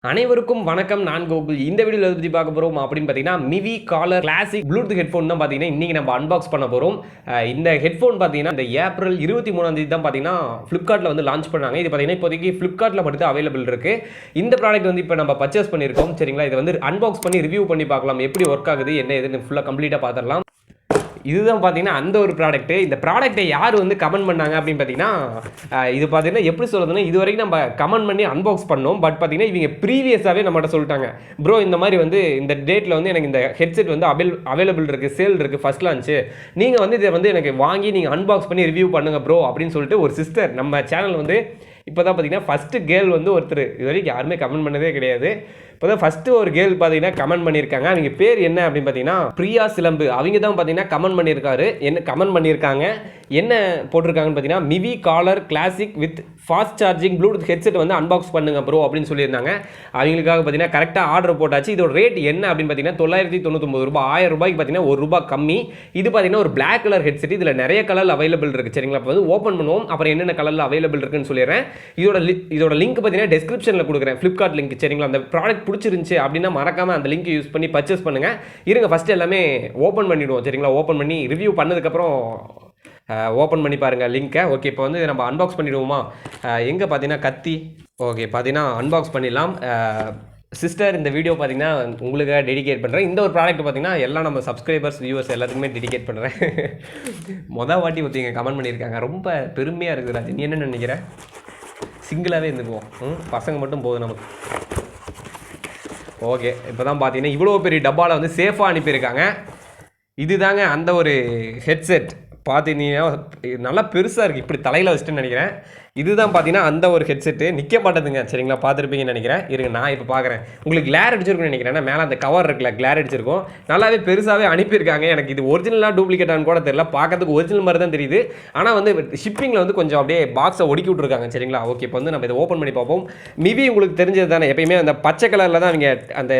அனைவருக்கும் வணக்கம். நான் கோகுல். இந்த வீடியோவில் எதை பற்றி பார்க்க போகிறோம் அப்படின்னு பார்த்தீங்கன்னா, Mivi collar classic Bluetooth headphone தான் பார்த்தீங்கன்னா இன்றைக்கி நம்ம அன்பாக்ஸ் பண்ண போகிறோம். இந்த ஹெட்ஃபோன் பார்த்தீங்கன்னா இந்த ஏப்ரல் 23 தான் பார்த்தீங்கன்னா ஃப்ளிப்கார்ட்டில் வந்து லான்ச் பண்ணாங்க. இது பார்த்தீங்கன்னா இப்போதைக்கு ஃப்ளிப்கார்ட்டில் மட்டும் தான் அவைலபிள் இருக்குது. இந்த ப்ராடக்ட் வந்து இப்போ நம்ம பர்ச்சேஸ் பண்ணியிருக்கோம். சரிங்களா, இதை வந்து அன்பாக்ஸ் பண்ணி ரிவ்யூ பண்ணி பார்க்கலாம், எப்படி ஒர்க் ஆகுது என்ன எதுன்னு ஃபுல்லாக கம்ப்ளீட்டாக பார்த்துடலாம். இதுதான் பார்த்தீங்கன்னா அந்த ஒரு ப்ராடக்ட்டு. இந்த ப்ராடக்ட்டை யார் வந்து கமெண்ட் பண்ணாங்க அப்படின்னு பார்த்தீங்கன்னா, இது பார்த்தீங்கன்னா எப்படி சொல்கிறதுன்னா, இது வரைக்கும் நம்ம கமெண்ட் பண்ணி அன்பாக்ஸ் பண்ணோம். பட் பார்த்தீங்கன்னா இவங்க ப்ரீவியஸாகவே நம்மகிட்ட சொல்லிட்டாங்க, ப்ரோ இந்த மாதிரி வந்து இந்த டேட்டில் வந்து எனக்கு இந்த ஹெட்செட் வந்து அவைலபிள் இருக்குது, சேல் இருக்குது, ஃபஸ்ட் லான்ச்சு, நீங்கள் வந்து இதை வந்து எனக்கு வாங்கி நீங்கள் அன்பாக்ஸ் பண்ணி ரிவ்யூ பண்ணுங்கள் ப்ரோ அப்படின்னு சொல்லிட்டு ஒரு சிஸ்டர் நம்ம சேனல் வந்து இப்போ தான் பார்த்தீங்கன்னா ஃபஸ்ட்டு கேர்ள் வந்து ஒருத்தர், இது வரைக்கும் யாருமே கமெண்ட் பண்ணதே கிடையாது. இப்போ தான் ஃபஸ்ட்டு ஒரு கேர்ள் பார்த்தீங்கன்னா கமெண்ட் பண்ணியிருக்காங்க. அவங்க பேர் என்ன அப்படின்னு பார்த்தீங்கன்னா பிரியா சிலம்பு. அவங்க தான் பார்த்தீங்கன்னா கமெண்ட் பண்ணியிருக்காங்க. என்ன போட்டிருக்காங்கன்னு பார்த்தீங்கன்னா, Mivi collar classic with fast charging Bluetooth headset வந்து அன்பாக்ஸ் பண்ணுங்க ப்ரோ அப்படின்னு சொல்லியிருந்தாங்க. அவங்களுக்காக பார்த்தீங்கன்னா கரெக்டாக ஆர்டர் போட்டாச்சு. இதோட ரேட் என்ன அப்படின்னு பார்த்தீங்கன்னா 999 ரூபாய். 1000 ரூபாய்க்கு பார்த்தீங்கன்னா ₹1 கம்மி. இது பார்த்தீங்கன்னா ஒரு பிளாக் கலர் ஹெட்செட். இதில் நிறைய கலர் அவைலபிள் இருக்குது. சரிங்களா, இப்போ வந்து ஓப்பன் பண்ணுவோம், அப்புறம் என்னென்ன கலரில் அவைலபிள் இருக்குன்னு சொல்லிடுறேன். இதோட லிங்க் பார்த்தீங்கன்னா டெஸ்கிரிப்ஷனில் கொடுக்குறேன், ஃப்ளிப்கார்ட் லிங்க். சரிங்களா, அந்த ப்ராடக்ட் பிடிச்சிருந்துச்சு அப்படின்னா மறக்காமல் அந்த லிங்க் யூஸ் பண்ணி பர்ச்சேஸ் பண்ணுங்கள். இருங்க ஃபஸ்ட்டு எல்லாமே ஓப்பன் பண்ணிவிடுவோம். சரிங்களா, ஓப்பன் பண்ணி ரிவ்யூ பண்ணதுக்கப்புறம் ஓப்பன் பண்ணி பாருங்கள் லிங்க்கை. ஓகே, இப்போ வந்து நம்ம அன்பாக்ஸ் பண்ணிவிடுவோமா. எங்கே பார்த்தீங்கன்னா கத்தி. ஓகே, பார்த்தீங்கன்னா அன்பாக்ஸ் பண்ணிடலாம். சிஸ்டர், இந்த வீடியோ பார்த்தீங்கன்னா உங்களுக்காக டெடிகேட் பண்ணுறேன். இந்த ஒரு ப்ராடக்ட் பார்த்தீங்கன்னா எல்லாம் நம்ம சப்ஸ்கிரைபர்ஸ் வியூவர்ஸ் எல்லாத்துக்குமே டெடிகேட் பண்ணுறேன். மொதல் வாட்டி ஒருத்தங்க கமெண்ட் பண்ணியிருக்காங்க, ரொம்ப பெருமையாக இருக்குது ராஜ். நீ என்ன நினைக்கிற? சிங்கிளாகவே இருந்துக்குவோம், பசங்க மட்டும் போதும் நமக்கு. ஓகே, இப்போ தான் பார்த்தீங்கன்னா இவ்வளோ பெரிய டப்பாவில் வந்து சேஃபாக அனுப்பியிருக்காங்க. இது தாங்க அந்த ஒரு ஹெட்செட். பார்த்தீங்கன்னா நல்லா பெருசாக இருக்குது, இப்படி தலையில் வச்சுட்டுன்னு நினைக்கிறேன். இதுதான் பார்த்தீங்கன்னா அந்த ஒரு ஹெட்செட்டு. நிற்க மாட்டேதுங்க. சரிங்களா, பார்த்துருப்பீங்கன்னு நினைக்கிறேன். இருங்க நான் இப்போ பார்க்குறேன். உங்களுக்கு கிளார் அடிச்சிருக்குன்னு நினைக்கிறேன். ஏன்னா மேலே அந்த கவர் இருக்குல்ல, கிளார் அடிச்சிருக்கும். நல்லாவே பெருசாகவே அனுப்பியிருக்காங்க. எனக்கு இது ஒரிஜினலாக டூப்ளிகேட்டானு கூட தெரியல, பார்க்கறதுக்கு ஒரிஜினல் மாதிரி தான் தெரியுது. ஆனால் வந்து ஷிப்பிங்கில் வந்து கொஞ்சம் அப்படியே பாக்ஸை ஒடுக்கி விட்ருக்காங்க. சரிங்களா, ஓகே, இப்போ வந்து நம்ம இதை ஓப்பன் பண்ணி பார்ப்போம். மிவி உங்களுக்கு தெரிஞ்சது தானே, எப்பயுமே அந்த பச்சை கலரில் தான் அவங்க அந்த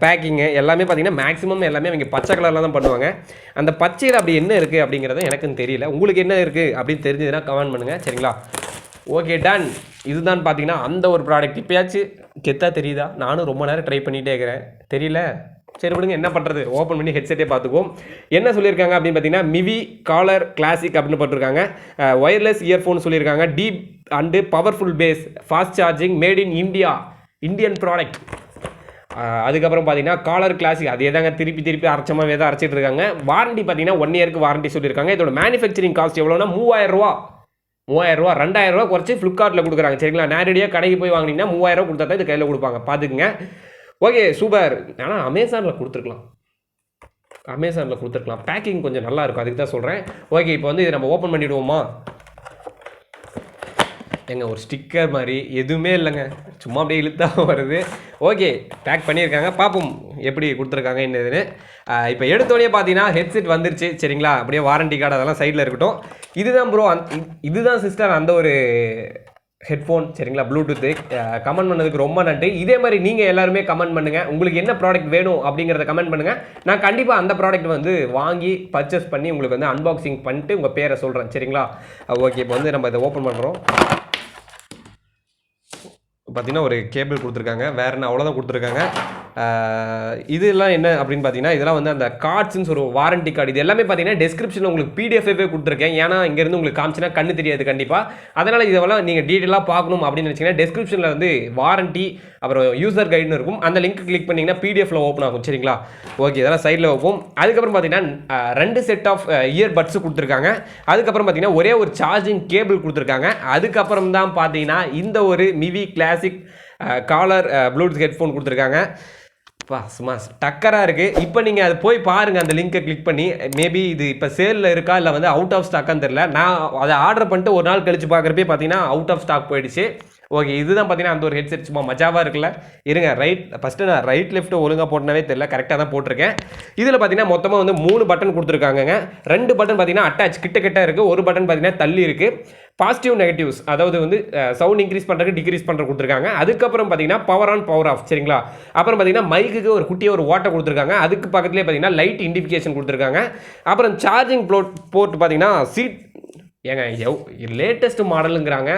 பேக்கிங்கு எல்லாமே பார்த்தீங்கன்னா மேக்ஸிமம் எல்லாமே அவங்க பச்சை கலரில் தான் பண்ணுவாங்க. அந்த பச்சையில் அப்படி என்ன இருக்குது அப்படிங்கிறத எனக்குன்னு தெரியல. உங்களுக்கு என்ன இருக்குது அப்படின்னு தெரிஞ்சதுன்னா கமெண்ட் பண்ணுங்கள். சரிங்களா, ஓகே டன். இதுதான் பார்த்தீங்கன்னா அந்த ஒரு ப்ராடக்ட். இப்போயாச்சும் கெத்தாக தெரியுதா? நானும் ரொம்ப நேரம் ட்ரை பண்ணிகிட்டே இருக்கிறேன், தெரியல. சரி விடுங்க, என்ன பண்ணுறது, ஓப்பன் பண்ணி ஹெட்செட்டே பார்த்துக்குவோம். என்ன சொல்லியிருக்காங்க அப்படின்னு பார்த்தீங்கன்னா, மிவி காலர் கிளாசிக் அப்படின்னு போட்டிருக்காங்க. ஒயர்லெஸ் இயர்ஃபோன் சொல்லியிருக்காங்க. Deep and powerful base, fast charging, made in India, Indian product. அதுக்கப்புறம் பார்த்தீங்கன்னா காலர் கிளாசிக், அதே தாங்க திருப்பி அரைச்சமாகவே தான் அரைச்சிட்டு இருக்காங்க. வாரண்டி பார்த்தீங்கன்னா 1 இயருக்கு வாரண்டி சொல்லியிருக்காங்க. இதோட மேனுஃபேக்சரிங் காஸ்ட் எவ்வளோனா ₹3000. ₹2000 குறைச்சி ஃப்ளிப்கார்ட்டில் கொடுக்குறாங்க. சரிங்களா, நேரடியாக கடைக்கு போய் வாங்கினீங்கன்னா ₹3000 கொடுத்தா தான் இது கையில் கொடுப்பாங்க, பார்த்துக்குங்க. Okay, super. ஆனால் அமேசானில் கொடுத்துருக்கலாம், பேக்கிங் கொஞ்சம் நல்லா இருக்கும், அதுக்கு தான் சொல்கிறேன். ஓகே, இப்போ வந்து இதை நம்ம ஓப்பன் பண்ணிவிடுவோமா. எங்க ஒரு ஸ்டிக்கர் மாதிரி எதுவுமே இல்லைங்க, சும்மா அப்படியே இழுத்தா வருது. ஓகே, பேக் பண்ணியிருக்காங்க, பார்ப்போம் எப்படி கொடுத்துருக்காங்க என்னதுன்னு. இப்போ எடுத்தோடனே பார்த்தீங்கன்னா ஹெட்செட் வந்துருச்சு. சரிங்களா, அப்படியே வாரண்டி கார்டு அதெல்லாம் சைடில் இருக்கட்டும். இதுதான் ப்ரோ, இதுதான் சிஸ்டர் அந்த ஒரு ஹெட்ஃபோன். சரிங்களா, ப்ளூடூத்து. கமெண்ட் பண்ணதுக்கு ரொம்ப நன்றி. இதே மாதிரி நீங்கள் எல்லாருமே கமெண்ட் பண்ணுங்கள், உங்களுக்கு என்ன ப்ராடக்ட் வேணும் அப்படிங்கிறத கமெண்ட் பண்ணுங்கள். நான் கண்டிப்பாக அந்த ப்ராடக்ட் வந்து வாங்கி பர்ச்சேஸ் பண்ணி உங்களுக்கு வந்து அன்பாக்சிங் பண்ணிட்டு உங்கள் பேரை சொல்கிறேன். சரிங்களா, ஓகே, இப்போ வந்து நம்ம இதை ஓப்பன் பண்ணுறோம். பார்த்தீங்கன்னா ஒரு கேபிள் கொடுத்துருக்காங்க, வேறு என்ன அவ்வளோதான் கொடுத்துருக்காங்க. இதெல்லாம் என்ன அப்படின்னு பார்த்தீங்கன்னா, இதெல்லாம் வந்து அந்த கார்ட்ஸ்ன்னு ஒரு வாரண்டி கார்டு. இது எல்லாமே பார்த்தீங்கன்னா டெஸ்கிரிப்ஷனில் உங்களுக்கு பிடிஎஃப்ஏ கொடுத்துருக்கேன். ஏன்னா இங்கேருந்து உங்களுக்கு காமிச்சினா கண்ணு தெரியாது கண்டிப்பாக. அதனால் இதெல்லாம் நீங்கள் டீட்டெயிலாக பார்க்கணும் அப்படின்னு நினச்சிங்கன்னா டெஸ்கிரிப்ஷனில் வந்து வாரண்டி அப்புறம் யூசர் கைடுன்னு இருக்கும். அந்த லிங்க் கிளிக் பண்ணிங்கன்னா பிடிஎஃப்ல ஓப்பன் ஆகும். சரிங்களா, ஓகே, இதெல்லாம் சைடில் வைப்போம். அதுக்கப்புறம் பார்த்தீங்கன்னா 2 செட் ஆஃப் இயர் பட்ஸு கொடுத்துருக்காங்க. அதுக்கப்புறம் பார்த்தீங்கன்னா ஒரே ஒரு சார்ஜிங் கேபிள் கொடுத்துருக்காங்க. அதுக்கப்புறம் தான் பார்த்தீங்கன்னா இந்த ஒரு Mivi classic collar Bluetooth headphone கொடுத்துருக்காங்க. சும்மா டக்கராக இருக்குது. இப்போ நீங்கள் அது போய் பாருங்கள், அந்த லிங்க்கை கிளிக் பண்ணி. மேபி இது இப்போ சேலில் இருக்கா இல்லை வந்து அவுட் ஆஃப் ஸ்டாக்கான்னு தெரில. நான் அதை ஆர்டர் பண்ணிட்டு ஒரு நாள் கழித்து பார்க்குறப்பே பார்த்தீங்கன்னா அவுட் ஆஃப் ஸ்டாக் போயிடுச்சு. ஓகே, இதுதான் பார்த்தீங்கன்னா அந்த ஒரு ஹெட்செட், சும்மா மஜாவாக இருக்குல்ல. இருங்க, ஃபஸ்ட்டு நான் ரைட் லெஃப்ட்டு ஒழுங்காக போட்டனவே தெரியல, கரெக்டாக தான் போட்டிருக்கேன். இதில் பார்த்தீங்கன்னா மொத்தமாக வந்து 3 பட்டன் கொடுத்துருக்காங்க. 2 பட்டன் பார்த்தீங்கன்னா அட்டாச் கிட்ட இருக்குது, ஒரு பட்டன் பார்த்தீங்கன்னா தள்ளி இருக்குது. பாசிட்டிவ் நெகட்டிவ்ஸ், அதாவது வந்து சவுண்ட் இன்க்ரீஸ் பண்ணுறதுக்கு டிக்ரீஸ் பண்ணுற கொடுத்துருக்காங்க. அதுக்கப்புறம் பார்த்தீங்கன்னா பவர் ஆன் பவர் ஆஃப். சரிங்களா, அப்புறம் பார்த்தீங்கன்னா மைக்குக்கு ஒரு குட்டியாக ஒரு ஓட்டை கொடுத்துருக்காங்க. அதுக்கு பக்கத்துலேயே பார்த்தீங்கன்னா லைட் இண்டிகேஷன் கொடுத்துருக்காங்க. அப்புறம் சார்ஜிங் போர்ட் பார்த்தீங்கன்னா சீட். ஏங்க லேட்டஸ்ட் மாடலுங்கிறாங்க,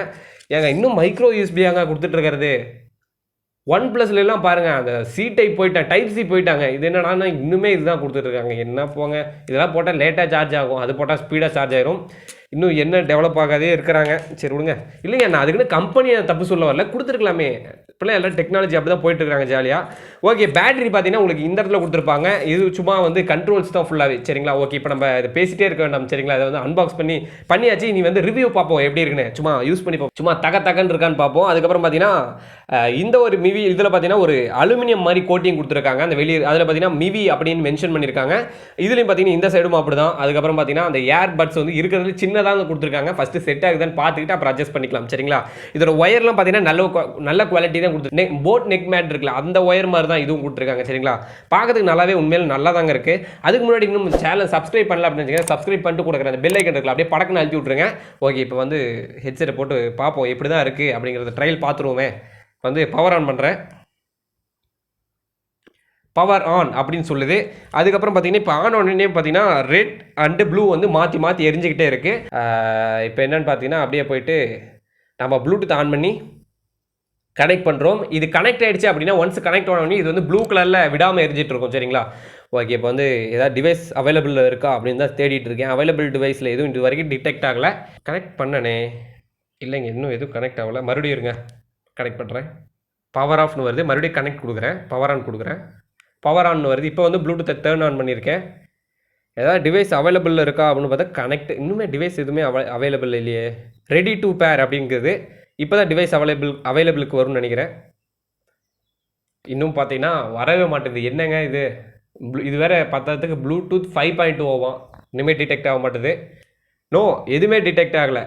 ஏங்க இன்னும் மைக்ரோ யூஎஸ்பியாங்க கொடுத்துட்ருக்கிறது. ஒன் ப்ளஸ்லாம் பாருங்கள் அந்த சி டைப் போயிட்டாங்க, டைப் சி போயிட்டாங்க. இது என்னன்னா இன்னுமே இதுதான் கொடுத்துட்ருக்காங்க. என்ன போங்க, இதெல்லாம் போட்டால் லேட்டாக சார்ஜ் ஆகும், அது போட்டால் ஸ்பீடாக சார்ஜ் ஆயிரும். இன்னும் என்ன டெவலப் ஆகாதே இருக்கிறாங்க. சரி விடுங்க. இல்லைங்க, நான் அதுக்குன்னு கம்பெனியை தப்பு சொல்ல வரல, கொடுத்துருக்கலாமே. இப்போலாம் எல்லாம் டெக்னாலஜி அப்படி தான் போயிட்டு இருக்காங்க ஜாலியாக. ஓகே, பேட்டரி பார்த்தீங்கன்னா உங்களுக்கு இந்த இடத்துல கொடுத்துருப்பாங்க. இது சும்மா வந்து கண்ட்ரோல்ஸ் தான் ஃபுல்லாகவே. சரிங்களா, ஓகே. இப்போ நம்ம இதை பேசிட்டே இருக்க வேண்டாம். சரிங்களா, அதை வந்து அன்பாக்ஸ் பண்ணியாச்சு. நீ வந்து ரிவ்யூ பார்ப்போம் எப்படி இருக்குன்னு, சும்மா யூஸ் பண்ணி பார்ப்போம், சும்மா தகன்னு இருக்கான்னு பார்ப்போம். அதுக்கப்புறம் பார்த்தீங்கன்னா இந்த ஒரு மிவி இதில் பார்த்தீங்கன்னா ஒரு அலுமினியம் மாதிரி கோட்டிங் கொடுத்துருக்காங்க. அந்த வெளியே அதில் பார்த்தீங்கன்னா மிவி அப்படின்னு மென்ஷன் பண்ணியிருக்காங்க. இதுலேயும் பார்த்தீங்கன்னா இந்த சைடும் அப்படி தான். அதுக்கப்புறம் பார்த்தீங்கன்னா அந்த ஏர் பட்ஸ் வந்து இருக்கிறது சின்னதாக கொடுத்துருக்காங்க. ஃபஸ்ட்டு செட் ஆகுதுன்னு பார்த்துக்கிட்டு அப்புறம் அட்ஜஸ்ட் பண்ணிக்கலாம். சரிங்களா, இதோட ஒயர்லாம் பார்த்தீங்கன்னா நல்ல குவாலிட்டி தான் கொடுத்து போட் நெக் மேட் இருக்குல்ல, அந்த ஒயர் மாதிரி தான் இதுவும் கொடுத்துருக்காங்க. சரிங்களா, பார்க்கறதுக்கு நல்லாவே உண்மையில நல்லா தாங்க இருக்குது. அதுக்கு முன்னாடி இன்னும் சேனல் சப்ஸ்கிரைப் பண்ணல அப்படின்னு வச்சுக்கோங்க, சப்ஸ்கிரைப் பண்ணிட்டு கொடுக்குற அந்த பெல் ஐக்கன் இருக்குல்ல, அப்படியே படக்குன்னு அழுத்தி விட்ருங்க. ஓகே, இப்போ வந்து ஹெட்செட்டை போட்டு பார்ப்போம் எப்படி தான் இருக்குது அப்படிங்கிறத ட்ரையல் பார்த்துருவோமே. வந்து பவர் ஆன் பண்ணுறேன். பவர் ஆன் அப்படின்னு சொல்லுது. அதுக்கப்புறம் பார்த்தீங்கன்னா இப்போ ஆன் ஆனே பார்த்தீங்கன்னா ரெட் அண்டு ப்ளூ வந்து மாற்றி எரிஞ்சுக்கிட்டே இருக்குது. இப்போ என்னென்னு பார்த்தீங்கன்னா அப்படியே போயிட்டு நம்ம ப்ளூடூத் ஆன் பண்ணி கனெக்ட் பண்ணுறோம். இது கனெக்ட் ஆகிடுச்சு அப்படின்னா ஒன்ஸ் கனெக்ட் ஆனோடனே இது வந்து ப்ளூ கலரில் விடாமல் எரிஞ்சிட்டு இருக்கும். சரிங்களா, ஓகே. இப்போ வந்து ஏதாவது டிவைஸ் அவைலபிள் இருக்கா அப்படின்னு தான் தேடிட்டு இருக்கேன். அவைலபிள் டிவைஸில் எதுவும் இது வரைக்கும் டிடெக்ட் ஆகலை. கனெக்ட் பண்ணனே இல்லைங்க, இன்னும் எதுவும் கனெக்ட் ஆகலை. மறுபடியும் இருங்க, கனெக்ட் பண்ணுறேன். பவர் ஆஃப்னு வருது, மறுபடியும் கனெக்ட் கொடுக்குறேன். பவர் ஆன் கொடுக்குறேன். பவர் ஆன் வருது. இப்போ வந்து ப்ளூடூத்தை டர்ன் ஆன் பண்ணியிருக்கேன். ஏதாவது டிவைஸ் அவைலபிள் இருக்கா அப்படின்னு பார்த்தா கனெக்ட், இன்னுமே டிவைஸ் எதுவுமே அவைலபிள் இல்லையே. ரெடி டு பேர் அப்படிங்கிறது இப்போ தான் டிவைஸ் அவைலபிளுக்கு வரும்னு நினைக்கிறேன். இன்னும் பார்த்தீங்கன்னா வரவே மாட்டேங்குது. என்னங்க இது வேறு பத்தாததுக்கு ப்ளூடூத் 5.2 ஆகும், இனிமேல் டிடெக்ட் ஆக மாட்டேது. நோ, எதுவுமே டிடெக்ட் ஆகலை.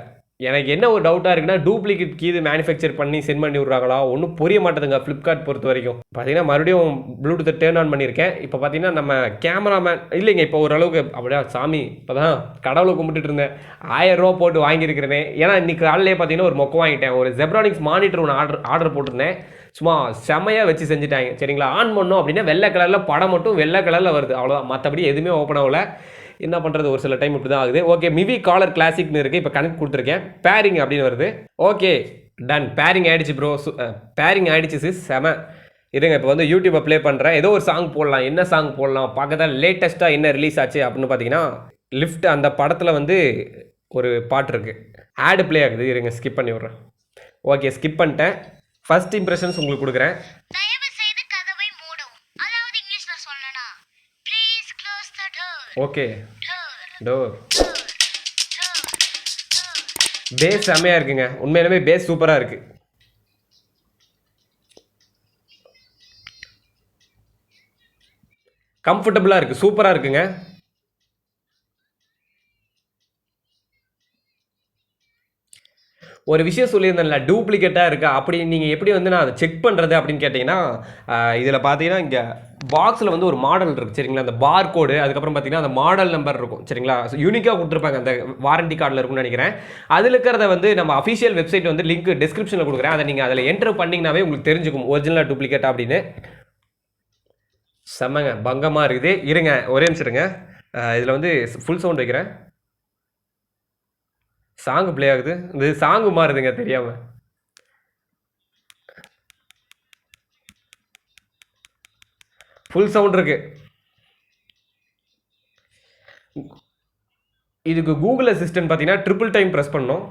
எனக்கு என்ன ஒரு டவுட்டாக இருக்குன்னா டூப்ளிகேட் கீ இது மேனுஃபேக்சர் பண்ணி சென்ட் பண்ணி விட்றாங்களா, ஒன்றும் புரிய மாட்டேதுங்க ஃப்ளிப்கார்ட் பொறுத்த வரைக்கும். பார்த்தீங்கன்னா மறுபடியும் ப்ளூடூத்தை டேர்ன் ஆன் பண்ணியிருக்கேன். இப்போ பார்த்தீங்கன்னா நம்ம கேமராமேன் இல்லைங்க, இப்போ ஓரளவுக்கு அப்படியே சாமி இப்போ தான் கடவுளை கும்பிட்டுட்டு இருந்தேன். 1000 ரூபா போட்டு வாங்கியிருக்கிறேனே. ஏன்னா இன்றைக்கி காலையிலே பார்த்தீங்கன்னா ஒரு மொக்க வாங்கிட்டேன். ஒரு ஜெப்ரானிக்ஸ் மானிட்டர் ஒன்று ஆர்டர் போட்டிருந்தேன். சும்மா செமையாக வச்சு செஞ்சுட்டாங்க. சரிங்களா, ஆன் பண்ணோம் அப்படின்னா வெள்ளை கலரில் படம் மட்டும் வெள்ளை கலரில் வருது, அவ்வளோதான். மற்றபடி எதுவுமே ஓப்பன் ஆகலை. என்ன பண்ணுறது, ஒரு சில டைம் இப்படி தான் ஆகுது. ஓகே, மிவி காலர் கிளாசிக்னு இருக்குது. இப்போ கனெக்ட் கொடுத்துருக்கேன். பேரிங் அப்படின்னு வருது. Okay, done. பேரிங் ஆகிடுச்சு ப்ரோ. பேரிங் ஆகிடுச்சு சிஸ், செம. இருங்க, இப்போ வந்து யூடியூப்பை ப்ளே பண்ணுறேன். ஏதோ ஒரு சாங் போடலாம். என்ன சாங் போடலாம் பார்க்க தான் லேட்டஸ்ட்டாக என்ன ரிலீஸ் ஆச்சு அப்படின்னு பார்த்தீங்கன்னா லிஃப்ட் அந்த படத்தில் வந்து ஒரு பாட்டு இருக்குது. ஆடு ப்ளே ஆகுது. இருங்க, ஸ்கிப் பண்ணி விட்றேன். ஓகே, ஸ்கிப் பண்ணிட்டேன். ஃபர்ஸ்ட் இம்ப்ரெஷன்ஸ் உங்களுக்கு கொடுக்குறேன். ஓகே, டோர் பேஸ் செம்மையாக இருக்குங்க. உண்மையிலுமே பேஸ் சூப்பராக இருக்குது. கம்ஃபர்டபுளாக இருக்குது, சூப்பராக இருக்குங்க. ஒரு விஷயம் சொல்லியிருந்தேன்ல, டூப்ளிகேட்டாக இருக்கா அப்படி நீங்கள் எப்படி வந்து நான் அதை செக் பண்ணுறது அப்படின்னு கேட்டிங்கன்னா இதில் பார்த்தீங்கன்னா இங்கே பாக்ஸில் வந்து ஒரு மாடல் இருக்குது. சரிங்களா, அந்த பார் கோடு, அதுக்கப்புறம் பார்த்தீங்கன்னா அந்த மாடல் நம்பர் இருக்கும். சரிங்களா, யூனிக்காக கொடுத்துருப்பாங்க. அந்த வாரண்டி கார்டில் இருக்கும்னு நினைக்கிறேன். அதில் இருக்கிறத வந்து நம்ம அஃபிஷியல் வெப்சைட் வந்து லிங்க் டிஸ்கிரிப்ஷனில் கொடுக்குறேன். அதை நீங்கள் அதில் என்டர் பண்ணிங்கனாவே உங்களுக்கு தெரிஞ்சுக்கும் ஒரிஜினலாக டூப்ளிகேட்டா அப்படின்னு. செம்மங்க, பங்கமாக இருக்குது. இருங்க ஒரே நிமிஷம் இருங்க. இதில் வந்து ஃபுல் சவுண்ட் வைக்கிறேன். சாங் ப்ளே ஆகுது. இது சாங்கு மாறுதுங்க தெரியாம. ஃபுல் சவுண்ட் இருக்கு. இதுக்கு கூகுள் அசிஸ்டன்ட் பார்த்தீங்கன்னா ட்ரிபிள் டைம் ப்ரெஸ் பண்ணணும்.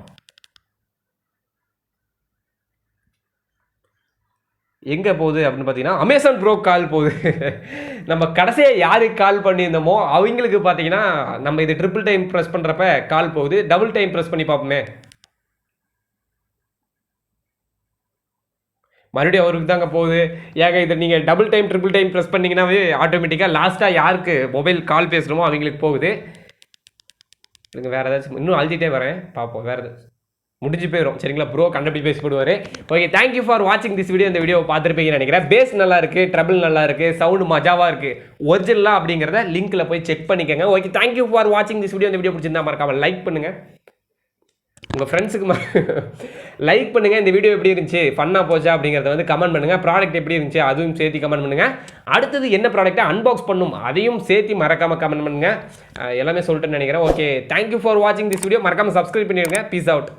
எங்கே போகுது அப்படின்னு பார்த்தீங்கன்னா அமேசான் ப்ரோ கால் போகுது. நம்ம கடைசியாக யாருக்கு கால் பண்ணியிருந்தோமோ அவங்களுக்கு பார்த்தீங்கன்னா நம்ம இது ட்ரிபிள் டைம் ப்ரெஸ் பண்ணுறப்ப கால் போகுது. டபுள் டைம் ப்ரெஸ் பண்ணி பார்ப்போமே. மறுபடியும் அவருக்கு தாங்க போகுது. ஏங்க இதை நீங்கள் double time triple time press பண்ணிங்கன்னாவே ஆட்டோமேட்டிக்காக லாஸ்ட்டாக யாருக்கு மொபைல் கால் பேசுகிறோமோ அவங்களுக்கு போகுது. இதுங்க வேறு ஏதாச்சும் இன்னும் அழுத்திட்டே வரேன், பார்ப்போம். வேறு ஏதாச்சும் முடிஞ்சு போயிடும். சரிங்களா, ப்ரோ கண்டபடி பேசி போடுவார். ஓகே, தேங்க்யூ ஃபார் வாட்சிங் திஸ் வீடியோ. இந்த வீடியோ பார்த்துருப்பீங்கன்னு நினைக்கிறேன். பேஸ் நல்லா இருக்குது, ட்ரபிள் நல்லா இருக்குது, சவுண்டு மஜாவாக இருக்குது. ஒரிஜினலாக அப்படிங்கிறத லிங்க்கில் போய் செக் பண்ணிக்கோங்க. ஓகே, தேங்க்யூ ஃபார் வாட்சிங் திஸ் வீடியோ. இந்த வீடியோ பிடிச்சிருந்தா மறக்காமல் லைக் பண்ணுங்கள், உங்கள் ஃப்ரெண்ட்ஸுக்கு லைக் பண்ணுங்கள். இந்த வீடியோ எப்படி இருந்துச்சு, ஃபன்னாக போச்சா அப்படிங்கிறத வந்து கமெண்ட் பண்ணுங்கள். ப்ராடக்ட் எப்படி இருந்துச்சு அதுவும் சேர்த்து கமெண்ட் பண்ணுங்கள். அடுத்தது என்ன ப்ராடக்ட்டை அன்பாக்ஸ் பண்ணும் அதையும் சேர்த்து மறக்காமல் கமெண்ட் பண்ணுங்கள். எல்லாமே சொல்லிட்டுன்னு நினைக்கிறேன். ஓகே, தேங்க்யூ ஃபார் வாட்சிங் திஸ் வீடியோ. மறக்காமல் சப்ஸ்கிரைப் பண்ணிடுங்க. Peace out.